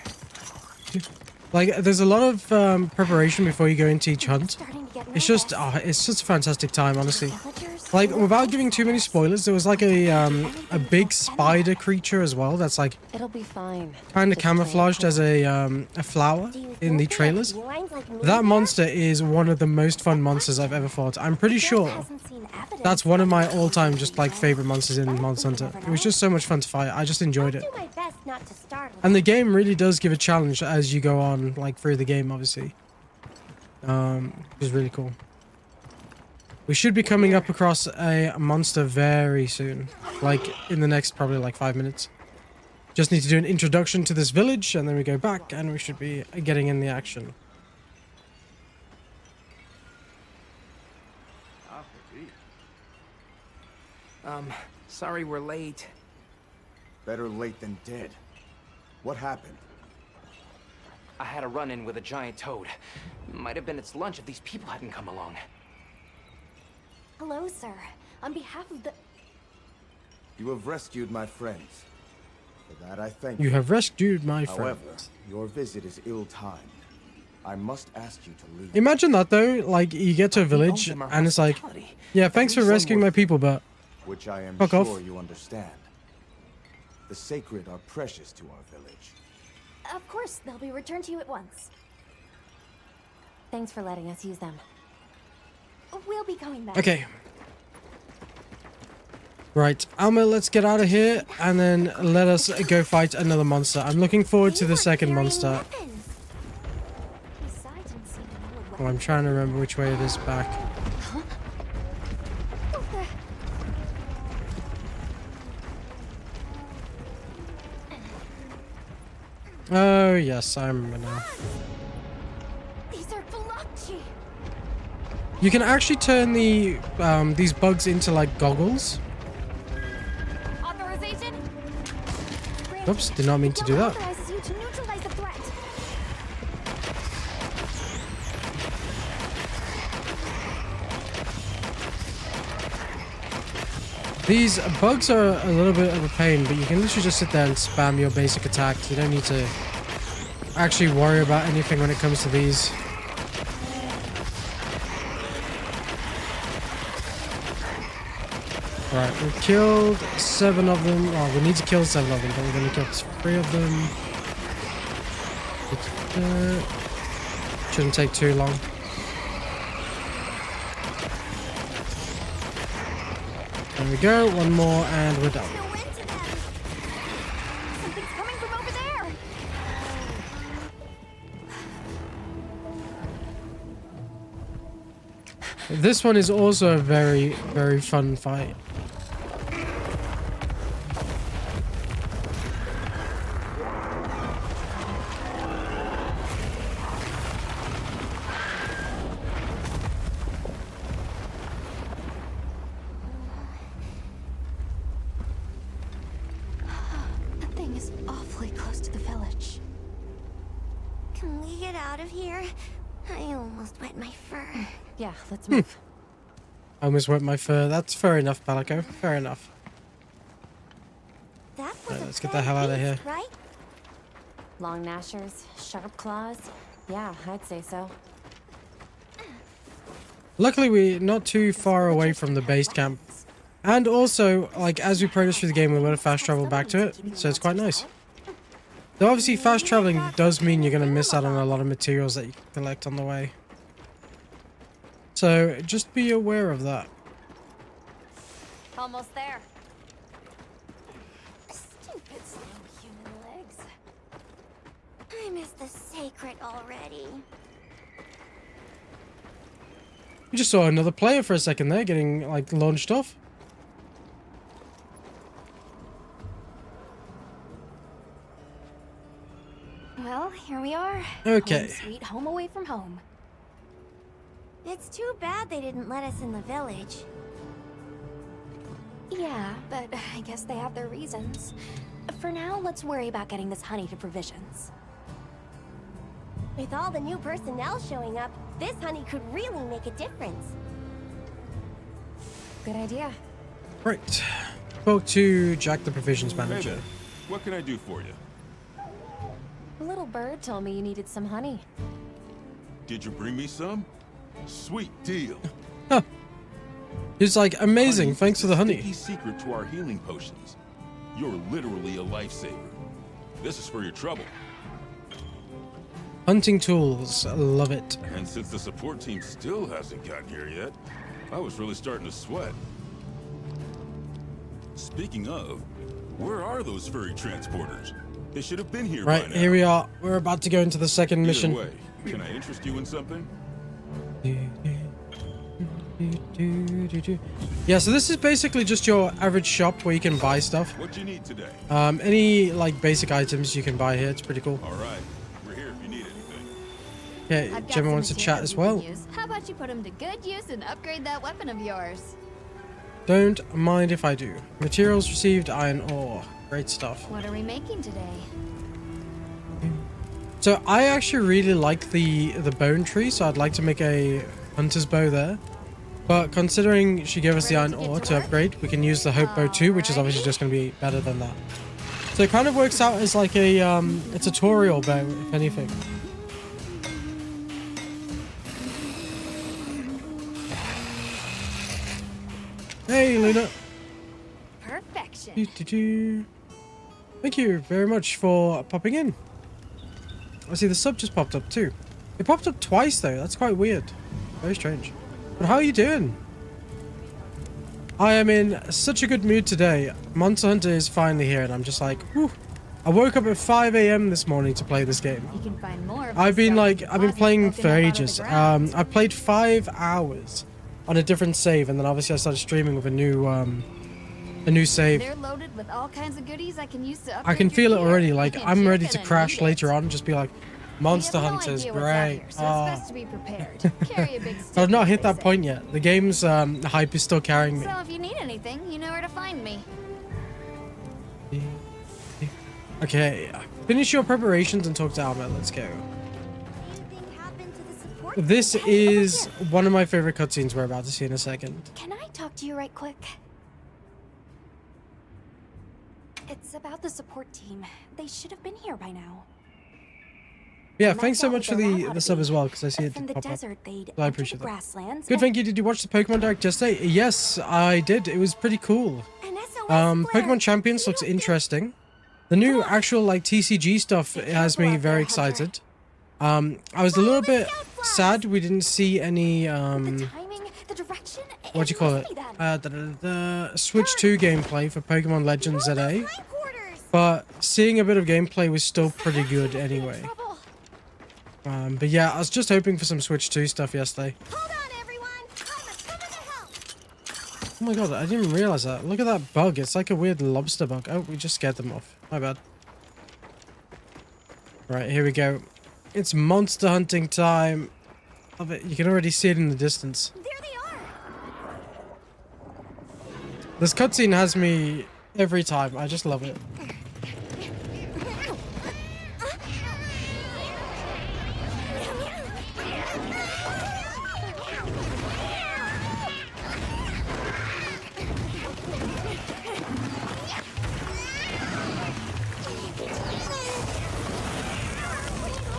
Like, there's a lot of preparation before you go into each hunt. Starting to get It's just, nervous. it's just a fantastic time, honestly. Villagers? Like, without giving too many spoilers, there was like a big spider creature as well. That's like It'll be fine. kind of Just play it camouflaged cool. as a flower Do you in think the they have trailers. lines like me That there? monster is one of the most fun monsters I've ever fought. I'm pretty Jeff sure hasn't seen evidence that's one of my of all-time it. just like favorite monsters in Monster Hunter. It was just so much fun to fight. I just enjoyed it. I'll do my best not to startle And the game really does give a challenge as you go on, like through the game, obviously. Which is really cool. We should be coming up across a monster very soon, like in the next probably like 5 minutes. Just need to do an introduction to this village, and then we go back, and we should be getting in the action. Sorry we're late. Better late than dead. What happened? I had a run-in with a giant toad. Might have been its lunch if these people hadn't come along. Hello, sir. On behalf of the... You have rescued my friends. For that I thank You have rescued my However, friend. your visit is ill-timed. I must ask you to leave. Imagine that though, like you get to a village, Them our and it's like, hospitality. yeah, thanks for least rescuing my people, but Which I am Fuck sure off. you understand. The sacred are precious to our village. Of course, they'll be returned to you at once. Thanks for letting us use them. We'll be going back. okay. Right, Alma, let's get out of here, and then let us go fight another monster. I'm looking forward to They the were second carrying monster. weapons. Besides, didn't seem to know what Oh, I'm trying to remember which way it is back. What the... Oh, yes, I remember now. These are Veloci. You can actually turn the these bugs into like goggles. Authorization? Oops, did not mean to do that. Authorizes you to neutralize the threat. These bugs are a little bit of a pain, but you can literally just sit there and spam your basic attacks. You don't need to actually worry about anything when it comes to these. Alright, we've killed 7 of them. Oh, we need to kill 7 of them, but we're going to kill 3 of them. Shouldn't take too long. There we go, 1 more and we're done. No end to them. Something's coming from over there. This one is also a very, very fun fight. That thing is awfully close to the village. Can we get out of here? I almost wet my fur. Yeah, let's move. I almost wet my fur. That's fair enough, Palico. Fair enough. That was Right, a let's get bad the hell out of beast, here. right? Long gnashers, sharp claws. Yeah, I'd say so. Luckily, we're not too far away from the base camp. And also, like, as we progress through the game, we're able to fast travel back to it, so it's quite nice. Though obviously, fast traveling does mean you're going to miss out on a lot of materials that you can collect on the way. So, just be aware of that. Almost there. Stupid slow human legs. I miss the sacred already. We just saw another player for a second there, getting, like, launched off. Well, here we are. Okay. Home sweet home away from home. It's too bad they didn't let us in the village. Yeah, but I guess they have their reasons. For now, let's worry about getting this honey to provisions. With all the new personnel showing up, this honey could really make a difference. Good idea. Right. Spoke to Jack, the provisions Hey manager. there. What can I do for you? A little bird told me you needed some honey. Did you bring me some? Sweet deal. Huh. He's like, amazing, Honey thanks is for the the honey. sneaky secret to our healing potions. You're literally a lifesaver. This is for your trouble. Hunting tools, I love it. And since the support team still hasn't gotten here yet, I was really starting to sweat. Speaking of, where are those furry transporters? They should have been here by Right, now. here we are. We're about to go into the second mission. Either way, can I interest you in something? Yeah, so this is basically just your average shop where you can buy stuff. What you need today? Any like basic items you can buy here. It's pretty cool. All right, we're here if you need anything. Okay, I've got Gemma some wants to chat materials as you can well. use. How about you put them to good use and upgrade that weapon of yours? Don't mind if I do. Materials received, iron ore. Great stuff. What are we making today? So I actually really like the bone tree, so I'd like to make a hunter's bow there. But considering she gave us the iron ore to upgrade, we can use the hope bow too, which is obviously just going to be better than that. So it kind of works out as like a tutorial bow, if anything. Hey, Luna. Perfection. Thank you very much for popping in. I see the sub just popped up too. It popped up twice though. That's quite weird. Very strange. But how are you doing? I am in such a good mood today. Monster Hunter is finally here and I'm just like, whew. I woke up at 5 a.m. this morning to play this game. You can find more of I've this been stuff like, in I've been deposits playing poking for up out of the ages. ground. I played 5 hours on a different save and then obviously I started streaming with a new save. They're loaded with all kinds of goodies I can use to I upgrade can your feel it gear. already. Like And I'm you're ready to gonna crash need it. later on and just be like, Monster We have no Hunter's idea what's out great. here, so Oh. it's best to be prepared. Carry a big stick, I've not as hit they that say. point yet. The game's hype is still carrying me. So if you need anything, you know where to find me. Okay, finish your preparations and talk to Alma. Let's go. Anything happened to the support? This Hey, over is here. one of my favorite cutscenes we're about to see in a second. Can I talk to you right quick? It's about the support team. They should have been here by now. Yeah, And thanks that's so all much for they're allowed the to sub be. as well, because I see it From the pop up. desert, they'd I enter appreciate the that. grasslands. Good, thank you. Did you watch the Pokemon Direct yesterday? Yes, I did. It was pretty cool. An SOS flare. Pokemon Champions looks You don't interesting. The new actual like TCG stuff has me very excited. I was a little bit sad we didn't see any The timing, the direction. what do you call it? The Switch 2 gameplay for Pokemon Legends ZA. Hindquarters. But seeing a bit of gameplay was still pretty good anyway. Trouble. But yeah, I was just hoping for some Switch 2 stuff yesterday. Hold on, everyone. I'm coming to help. Oh my god, I didn't even realize that. Look at that bug. It's like a weird lobster bug. Oh, we just scared them off. My bad. Right, here we go. It's monster hunting time. Love it. You can already see it in the distance. There they are. This cutscene has me every time. I just love it.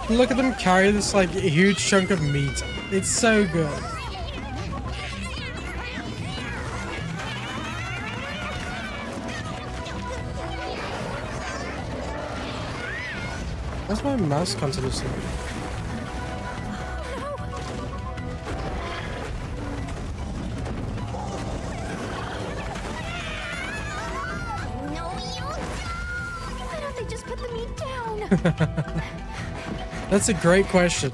Look at them carry this like huge chunk of meat. It's so good. What's my mouse continuously? No, you don't! Why don't they just put the meat down? That's a great question.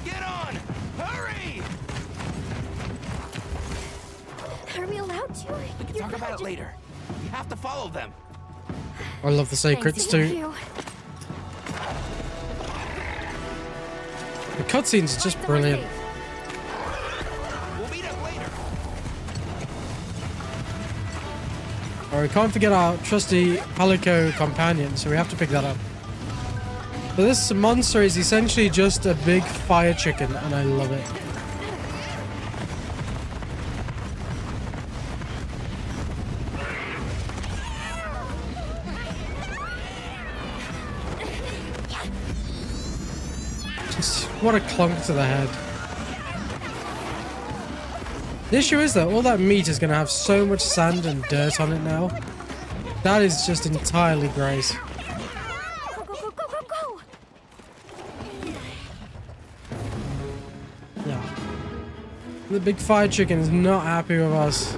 Get on! Hurry! Are we allowed to? We can talk about it later. We have to follow them. I love the secrets Thank too. you. The cutscenes are just brilliant. We'll meet up later. Alright, we can't forget our trusty Palico companion, so we have to pick that up. But this monster is essentially just a big fire chicken, and I love it. Just what a clunk to the head. The issue is that all that meat is going to have so much sand and dirt on it now. That is just entirely gross. Go, go, go, go, go, go! Yeah. The big fire chicken is not happy with us.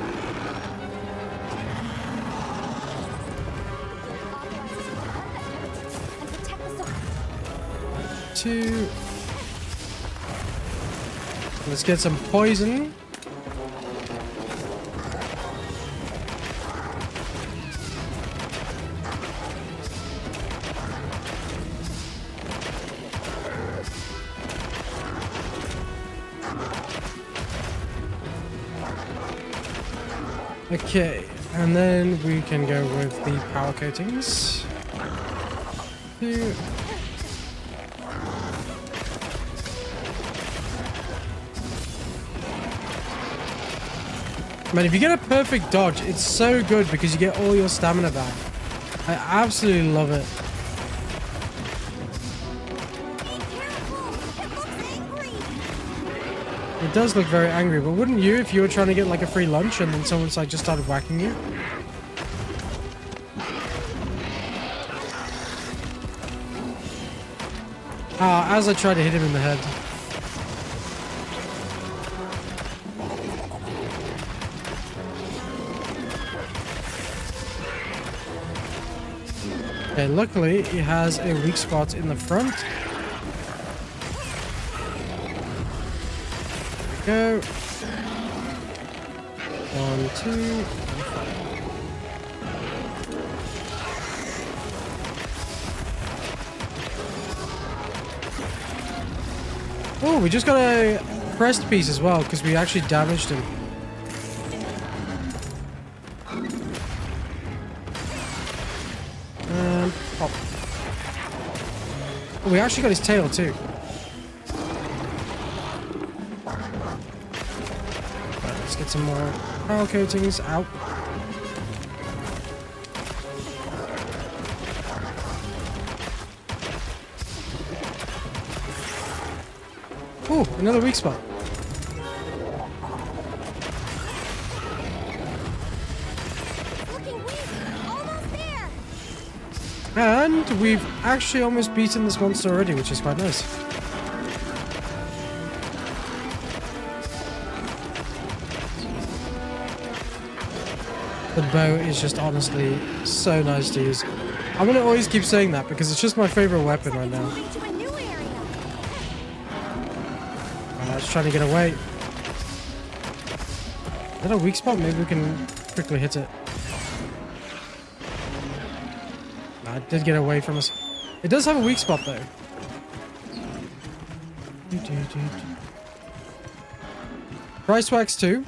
Two. Let's get some poison. Okay, and then we can go with the power coatings. Two. Man, if you get a perfect dodge, it's so good because you get all your stamina back. I absolutely love it. It does look very angry, but wouldn't you if you were trying to get like a free lunch and then someone's like just started whacking you? As I try to hit him in the head. Okay, luckily he has a weak spot in the front. There we go. 1, 2. Oh, we just got a crest piece as well because we actually damaged him. And pop. Oh, we actually got his tail too. Right, let's get some more power coatings out. Oh, another weak spot. Looking weak! Almost there! And we've actually almost beaten this monster already, which is quite nice. The bow is just honestly so nice to use. I'm gonna always keep saying that because it's just my favorite weapon right now. Moving to a new area. It's trying to get away. Is that a weak spot? Maybe we can quickly hit it. Nah, it did get away from us. It does have a weak spot though. Price wax 2.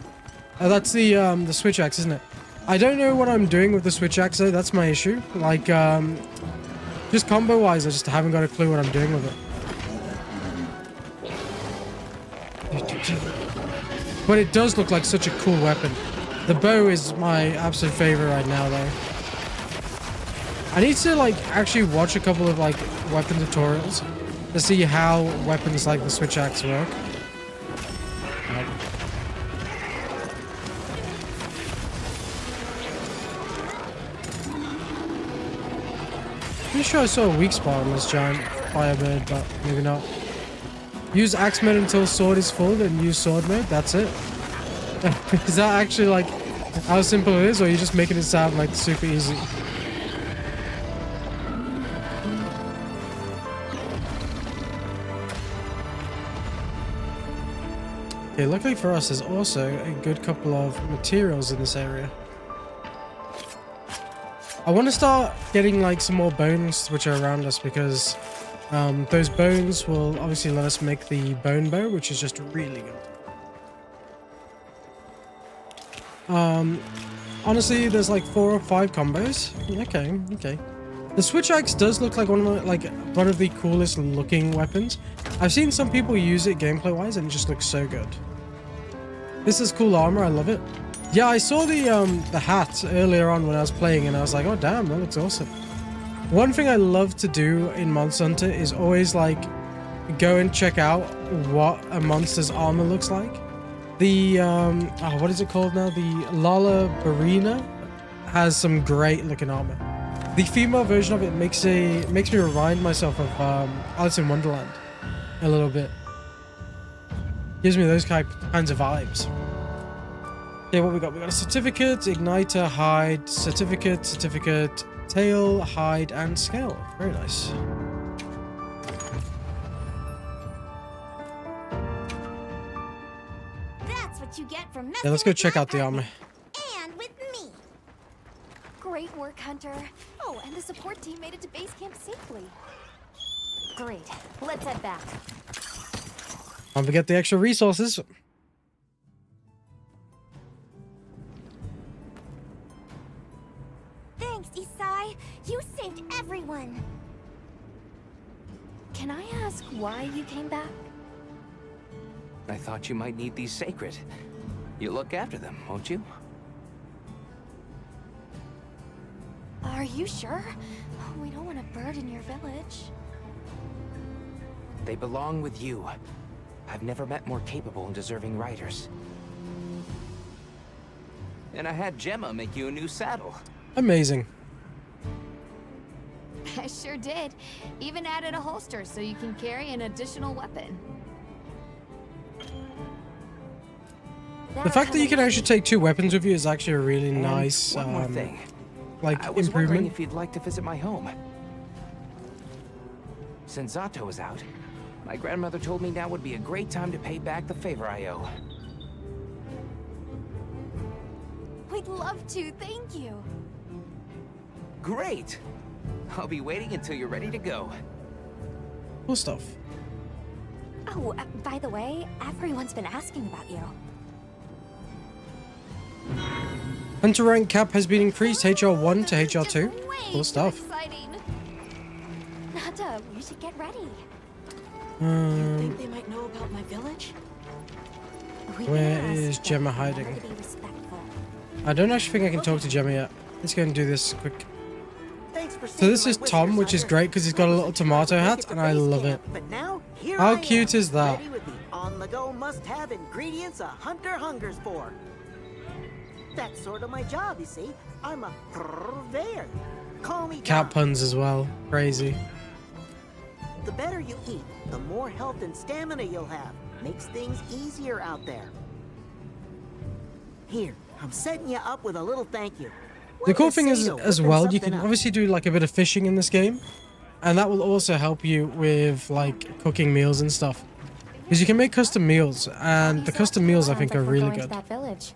That's the switch axe, isn't it? I don't know what I'm doing with the switch axe though. That's my issue. Like, just combo wise, I just haven't got a clue what I'm doing with it. But it does look like such a cool weapon. The bow is my absolute favorite right now though. I need to like actually watch a couple of like weapon tutorials to see how weapons like the switch axe work. Pretty sure I saw a weak spot on this giant firebird, but maybe not. Use axe mode until sword is full, then use sword mode. That's it. Is that actually like how simple it is, or are you just making it sound like super easy? Okay, luckily for us, there's also a good couple of materials in this area. I want to start getting like some more bones which are around us, because those bones will obviously let us make the bone bow, which is just really good. Honestly, there's like 4 or 5 combos. Okay. The switch axe does look like one of the coolest looking weapons. I've seen some people use it gameplay wise, and it just looks so good. This is cool armor. I love it. Yeah, I saw the hat earlier on when I was playing, and I was like, oh damn, that looks awesome. One thing I love to do in Monster Hunter is always like go and check out what a monster's armor looks like. The what is it called now? The Lala Barina has some great looking armor. The female version of it makes me remind myself of Alice in Wonderland a little bit. Gives me those kinds of vibes. Okay, what we got? We got a certificate, igniter, hide, certificate, tail, hide, and scale. Very nice. That's what you get from messing Yeah, let's go with check my out the armor. And with me. Great work, Hunter. Oh, and the support team made it to base camp safely. Great. Let's head back. Don't forget the extra resources. Thanks, Isai. You saved everyone. Can I ask why you came back? I thought you might need these sacred. You look after them, won't you? Are you sure? We don't want to burden your village. They belong with you. I've never met more capable and deserving riders. And I had Gemma make you a new saddle. Amazing. I sure did. Even added a holster so you can carry an additional weapon. The fact that you can actually take 2 weapons with you is actually a really And nice one more thing. like I was wondering improvement. if you'd like to visit my home. Since Zato is out, my grandmother told me now would be a great time to pay back the favor I owe. We'd love to, thank you. Great! I'll be waiting until you're ready to go. Cool stuff. Oh, by the way, everyone's been asking about you. Hunter rank cap has been increased HR1 to HR2. Way Cool too stuff. exciting. Nata, we should get ready. You think they might know about my village? We Where can ask, is but Gemma remember hiding? to be respectful. I don't actually think I can talk to Gemma yet. Let's go and do this quick. Thanks for So this saving is my Tom, whiskers, which is Hunter. great because he's got a little tomato hat, and I love it. But now, here How I cute am, is that? ready with the on-the-go must-have ingredients a hunter hungers for. That's sort of my job, you see. I'm a purveyor. Call me Cat Tom. puns as well. Crazy. The better you eat, the more health and stamina you'll have. Makes things easier out there. Here, I'm setting you up with a little thank you. The What cool do you thing is, say to as whipping well, you something can up? obviously do like a bit of fishing in this game, and that will also help you with like cooking meals and stuff. Because you can make custom meals, and the custom meals I Sounds think like are we're really going to good. that village.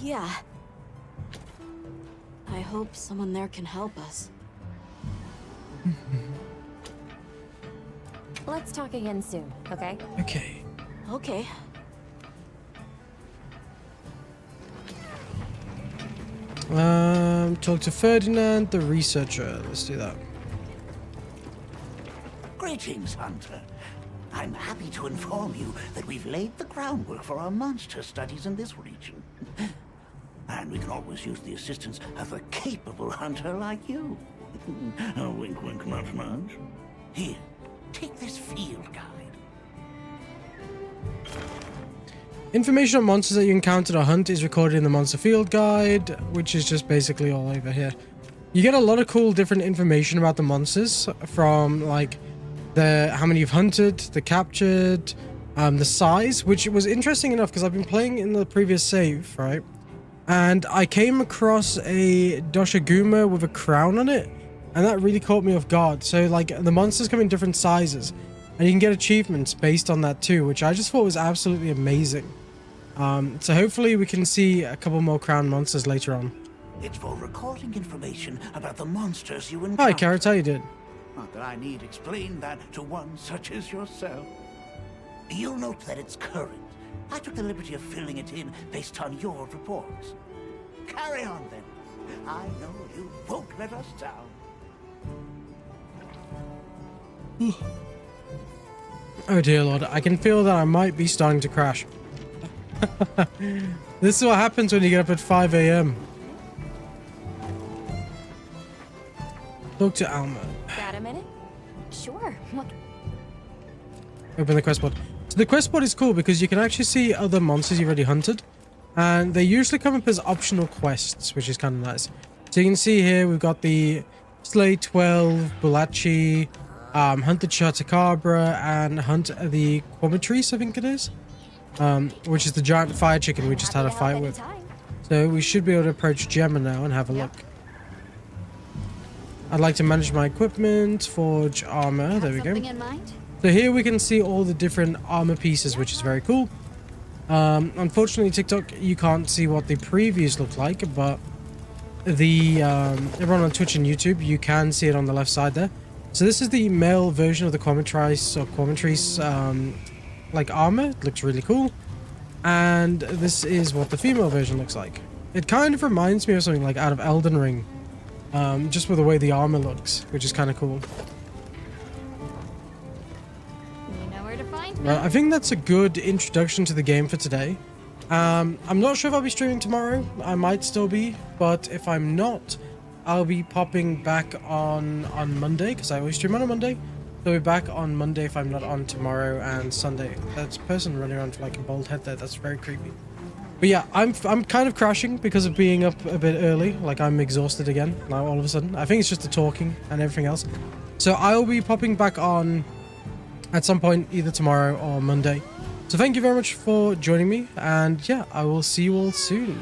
Yeah. I hope someone there can help us. Let's talk again soon, okay? Okay. Okay. Talk to Ferdinand, the researcher. Let's do that. Greetings, Hunter. I'm happy to inform you that we've laid the groundwork for our monster studies in this region. And we can always use the assistance of a capable hunter like you. Wink, wink, nudge, nudge. Here, take this field guide. Information on monsters that you encountered or hunt is recorded in the Monster Field Guide, which is just basically all over here. You get a lot of cool different information about the monsters from like how many you've hunted, the captured, the size, which was interesting enough because I've been playing in the previous save, right? And I came across a Doshiguma with a crown on it, and that really caught me off guard. So like the monsters come in different sizes, and you can get achievements based on that too, which I just thought was absolutely amazing. So hopefully we can see a couple more crown monsters later on. It's for recording information about the monsters you encounter. Hi, Carrot, how you doing? Not that I need explain that to one such as yourself. You'll note that it's current. I took the liberty of filling it in based on your reports. Carry on, then. I know you won't let us down. Oh dear Lord, I can feel that I might be starting to crash. This is what happens when you get up at 5 a.m. Talk to Alma. Got a minute? Sure. What? Open the quest pod. So the quest pod is cool because you can actually see other monsters you've already hunted, and they usually come up as optional quests, which is kind of nice. So you can see here we've got the Slay 12, Bulachi, hunt the Chotacabra, and hunt the Quamatrice, I think it is, which is the giant fire chicken we just had a fight with. So we should be able to approach Gemma now and have a look. I'd like to manage my equipment, forge armor, there we go. So here we can see all the different armor pieces, which is very cool. Unfortunately, TikTok, you can't see what the previews look like, but the everyone on Twitch and YouTube, you can see it on the left side there. So this is the male version of the Quamatrice or Quamatrice like armor. It looks really cool. And this is what the female version looks like. It kind of reminds me of something like out of Elden Ring. Just with the way the armor looks, which is kind of cool. You know where to find me. I think that's a good introduction to the game for today. I'm not sure if I'll be streaming tomorrow. I might still be, but if I'm not, I'll be popping back on Monday, because I always stream on a Monday. So I'll be back on Monday if I'm not on tomorrow and Sunday. That's a person running around with like a bald head there. That's very creepy. But yeah, I'm kind of crashing because of being up a bit early. Like I'm exhausted again now all of a sudden. I think it's just the talking and everything else. So I'll be popping back on at some point either tomorrow or Monday. So thank you very much for joining me, and yeah, I will see you all soon.